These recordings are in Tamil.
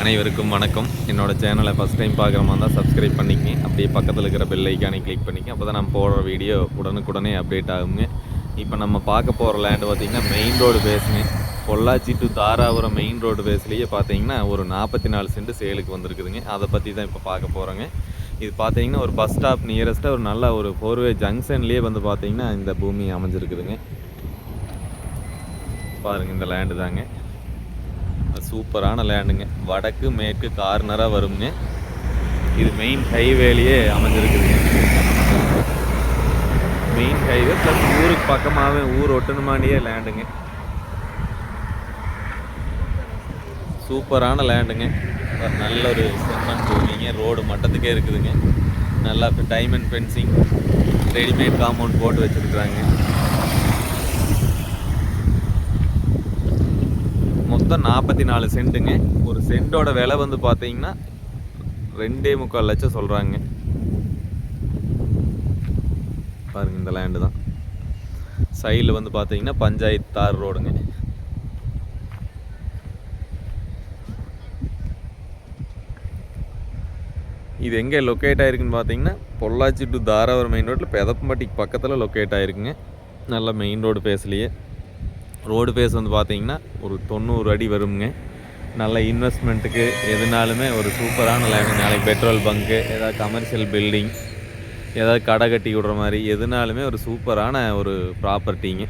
அனைவருக்கும் வணக்கம். என்னோடய சேனலை ஃபஸ்ட் டைம் பார்க்குற மாதிரி தான் சப்ஸ்கிரைப் பண்ணிக்கங்க. அப்படியே பக்கத்தில் இருக்கிற பெல் ஐக்கானை கிளிக் பண்ணிக்க. அப்போ தான் நம்ம போடுற வீடியோ உடனுக்குடனே அப்டேட் ஆகுங்க. இப்போ நம்ம பார்க்க போகிற லேண்டு பார்த்திங்கன்னா மெயின் ரோடு பேஸுங்க. Pollachi to Dharapuram main road பேஸ்லேயே பார்த்தீங்கன்னா ஒரு 44 சென்ட் சேலுக்கு வந்திருக்குதுங்க. அதை பற்றி தான் இப்போ பார்க்க போகிறோங்க. இது பார்த்தீங்கன்னா ஒரு பஸ் ஸ்டாப் நியரஸ்ட்டாக ஒரு நல்ல ஒரு 4-வே ஜங்ஷன்லேயே வந்து பார்த்திங்கன்னா இந்த பூமி அமைஞ்சிருக்குதுங்க. பாருங்கள், இந்த லேண்டு தாங்க. சூப்பரான லேண்டுங்க. வடக்கு மேற்கு கார்னராக வருங்க. இது மெயின் ஹைவேலையே அமைஞ்சிருக்குதுங்க. மெயின் ஹைவே ப்ளஸ் ஊருக்கு பக்கமாகவே ஊர் ஒட்டுணுமாண்டியே லேண்டுங்க. சூப்பரான லேண்டுங்க. நல்ல ஒரு செம்மண் பூமிங்க. ரோடு மட்டத்துக்கே இருக்குதுங்க. நல்லா டைமண்ட் ஃபென்சிங், ரெடிமேட் காம்பவுண்ட் போட்டு வச்சுருக்குறாங்க. மொத்தம் 44 சென்ட்டுங்க. ஒரு சென்ட்டோட விலை வந்து பார்த்தீங்கன்னா 2.25 லட்சம் சொல்கிறாங்க. பாருங்கள், இந்த லேண்டு தான். சைடில் வந்து பார்த்தீங்கன்னா பஞ்சாயத்து தார் ரோடுங்க. இது எங்கே லொக்கேட் ஆகிருக்குன்னு பார்த்தீங்கன்னா பொள்ளாச்சி டு தாராபுரம் மெயின் ரோட்டில் பெதப்பம்பட்டிக்கு பக்கத்தில் லொக்கேட் ஆகிருக்குங்க. நல்ல மெயின் ரோடு பேஸ்லேயே. ரோடு பேஸ் வந்து பார்த்தீங்கன்னா ஒரு 90 அடி வருங்க. நல்ல இன்வெஸ்ட்மெண்ட்டுக்கு எதுனாலுமே ஒரு சூப்பரான லேண்டு. நாளைக்கு பெட்ரோல் பங்க்கு, ஏதாவது கமர்ஷியல் பில்டிங், ஏதாவது கடை கட்டி விடுற மாதிரி எதுனாலுமே ஒரு சூப்பரான ஒரு ப்ராப்பர்ட்டிங்க.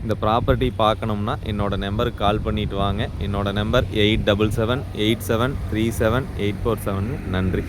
இந்த ப்ராப்பர்ட்டி பார்க்கணும்னா என்னோடய நம்பருக்கு கால் பண்ணிவிட்டு வாங்க. என்னோடய நம்பர் 8778737847. நன்றி.